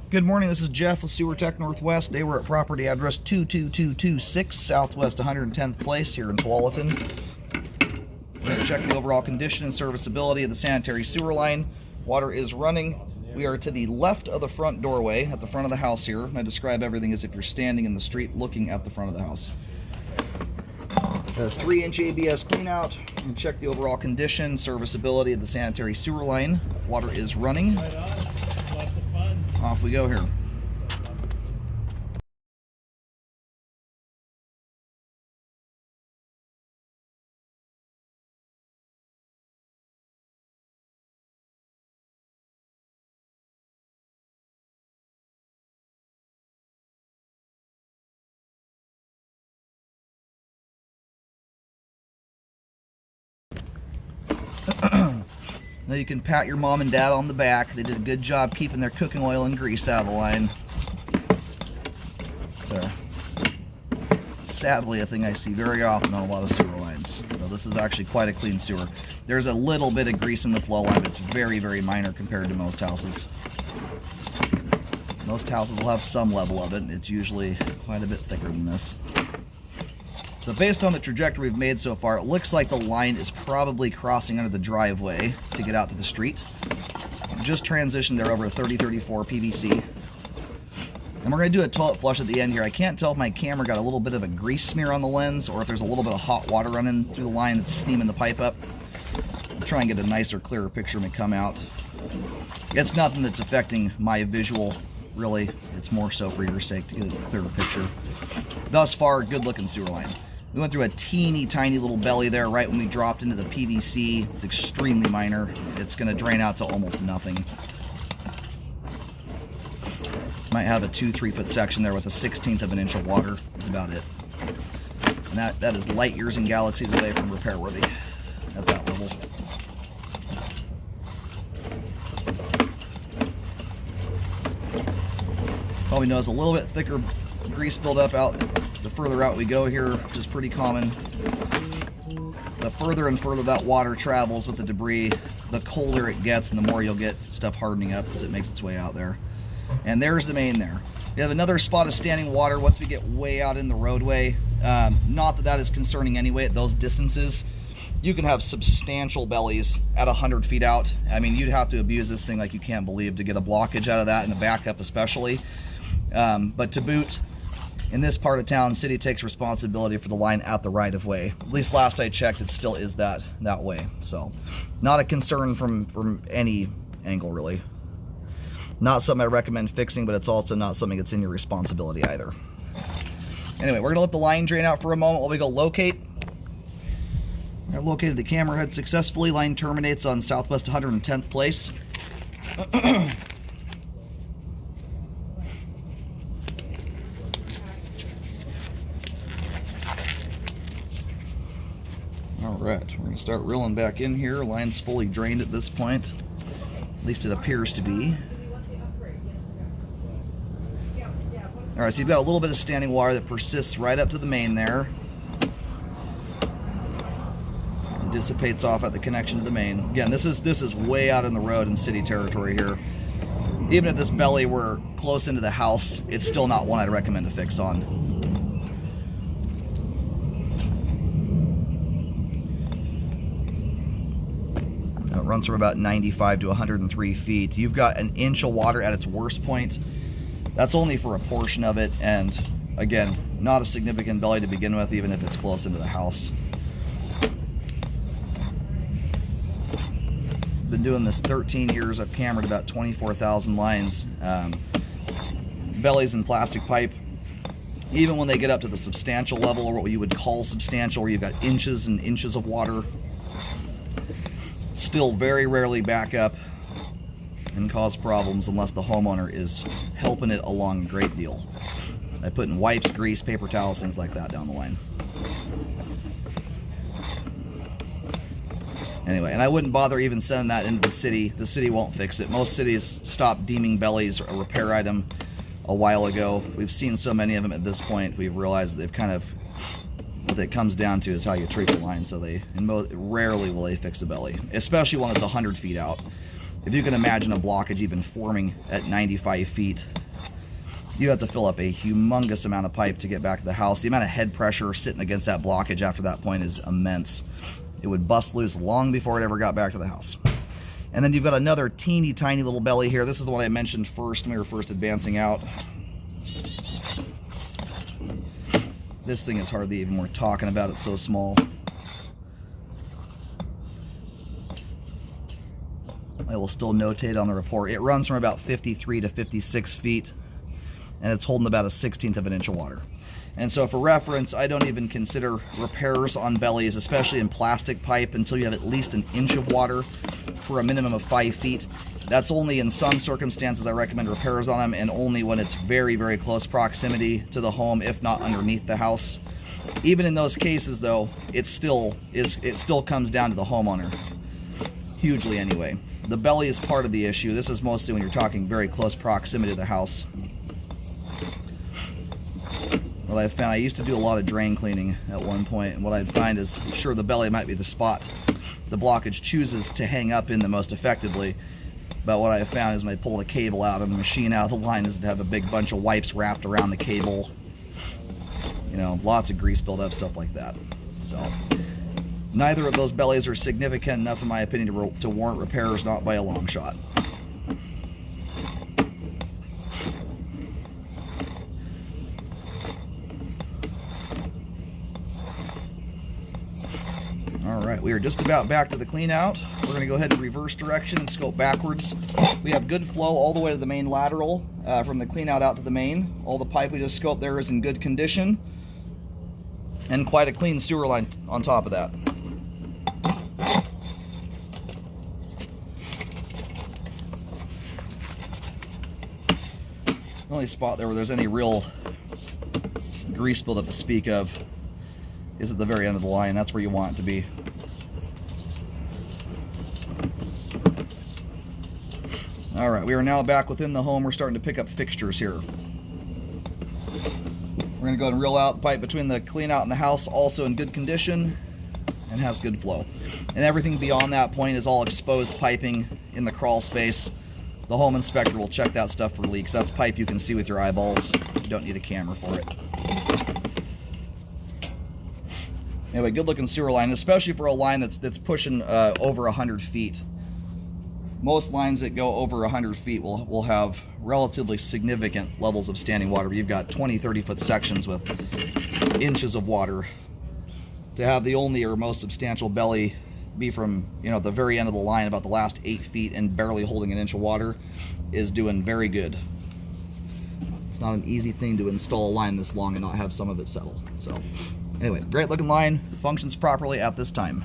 Good morning, this is Jeff with Sewer Tech Northwest. Today we're at property address 22226 Southwest 110th Place here in Tualatin. We're going to check the overall condition and serviceability of the sanitary sewer line. Water is running. We are to the left of the front doorway at the front of the house here. And I describe everything as if you're standing in the street looking at the front of the house. A 3-inch ABS cleanout. And check the overall condition, serviceability of the sanitary sewer line. Water is running. Right on. Lots of fun. Off we go here. Now you can pat your mom and dad on the back. They did a good job keeping their cooking oil and grease out of the line. It's sadly a thing I see very often on a lot of sewer lines. So this is actually quite a clean sewer. There's a little bit of grease in the flow line, but it's very, very minor compared to most houses. Most houses will have some level of it. It's usually quite a bit thicker than this. So based on the trajectory we've made so far, it looks like the line is probably crossing under the driveway to get out to the street. Just transitioned there over a 3034 PVC. And we're going to do a toilet flush at the end here. I can't tell if my camera got a little bit of a grease smear on the lens or if there's a little bit of hot water running through the line that's steaming the pipe up. I'll try and get a nicer, clearer picture when we come out. It's nothing that's affecting my visual, really. It's more so for your sake to get a clearer picture. Thus far, good looking sewer line. We went through a teeny tiny little belly there right when we dropped into the PVC. It's extremely minor. It's going to drain out to almost nothing. Might have a 2-3 foot section there with a 1/16 of an inch of water. That's about it. And that is light years and galaxies away from repair worthy at that level. Probably notice a little bit thicker grease buildup out the further out we go here, which is pretty common. The further and further that water travels with the debris, the colder it gets and the more you'll get stuff hardening up as it makes its way out there. And there's the main there. We have another spot of standing water once we get way out in the roadway. Not that that is concerning anyway at those distances. You can have substantial bellies at 100 feet out. I mean, you'd have to abuse this thing like you can't believe to get a blockage out of that and a backup especially. But to boot, in this part of town, city takes responsibility for the line at the right-of-way. At least last I checked, it still is that way. So, not a concern from any angle, really. Not something I recommend fixing, but it's also not something that's in your responsibility either. Anyway, we're going to let the line drain out for a moment while we go locate. I've located the camera head successfully. Line terminates on Southwest 110th Place. Alright, we're going to start reeling back in here. Line's fully drained at this point. At least it appears to be. Alright, so you've got a little bit of standing water that persists right up to the main there. It dissipates off at the connection to the main. Again, this is way out in the road in city territory here. Even if this belly were close into the house, it's still not one I'd recommend to fix on. Runs from about 95 to 103 feet. You've got an inch of water at its worst point. That's only for a portion of it, and again, not a significant belly to begin with, even if it's close into the house. Been doing this 13 years. I've cambered about 24,000 lines. Bellies in plastic pipe, even when they get up to the substantial level, or what you would call substantial, where you've got inches and inches of water, still very rarely back up and cause problems unless the homeowner is helping it along a great deal by putting wipes, grease, paper towels, things like that down the line. Anyway, and I wouldn't bother even sending that into the city. The city won't fix it. Most cities stopped deeming bellies a repair item a while ago. We've seen so many of them at this point, we've realized that they've kind of, what it comes down to is how you treat the line. So rarely will they fix a belly, especially when it's 100 feet out. If you can imagine a blockage even forming at 95 feet, you have to fill up a humongous amount of pipe to get back to the house. The amount of head pressure sitting against that blockage after that point is immense. It would bust loose long before it ever got back to the house. And then you've got another teeny tiny little belly here. This is the one I mentioned first when we were first advancing out. This thing is hardly even worth talking about, it's so small. I will still notate on the report. It runs from about 53 to 56 feet, and it's holding about a 1/16 of an inch of water. And so for reference, I don't even consider repairs on bellies, especially in plastic pipe, until you have at least an inch of water for a minimum of 5 feet. That's only in some circumstances I recommend repairs on them, and only when it's very, very close proximity to the home, if not underneath the house. Even in those cases, though, it still comes down to the homeowner, hugely anyway. The belly is part of the issue. This is mostly when you're talking very close proximity to the house. What I've found, I used to do a lot of drain cleaning at one point, and what I'd find is, sure, the belly might be the spot the blockage chooses to hang up in the most effectively, but what I've found is when I pull the cable out of the machine out of the line is to have a big bunch of wipes wrapped around the cable. You know, lots of grease buildup, stuff like that. So, neither of those bellies are significant enough, in my opinion, to warrant repairs, not by a long shot. Alright, we are just about back to the clean out. We're going to go ahead and reverse direction and scope backwards. We have good flow all the way to the main lateral, from the clean out to the main. All the pipe we just scoped there is in good condition, and quite a clean sewer line on top of that. The only spot there where there's any real grease buildup to speak of is at the very end of the line. That's where you want it to be. Alright, we are now back within the home. We're starting to pick up fixtures here. We're going to go ahead and reel out the pipe between the clean out and the house, also in good condition and has good flow. And everything beyond that point is all exposed piping in the crawl space. The home inspector will check that stuff for leaks. That's pipe you can see with your eyeballs. You don't need a camera for it. Anyway, good looking sewer line, especially for a line that's pushing over 100 feet. Most lines that go over 100 feet will have relatively significant levels of standing water. You've got 20-30 foot sections with inches of water. To have the only or most substantial belly be from, you know, the very end of the line, about the last 8 feet, and barely holding an inch of water, is doing very good. It's not an easy thing to install a line this long and not have some of it settle. So anyway, great looking line, functions properly at this time.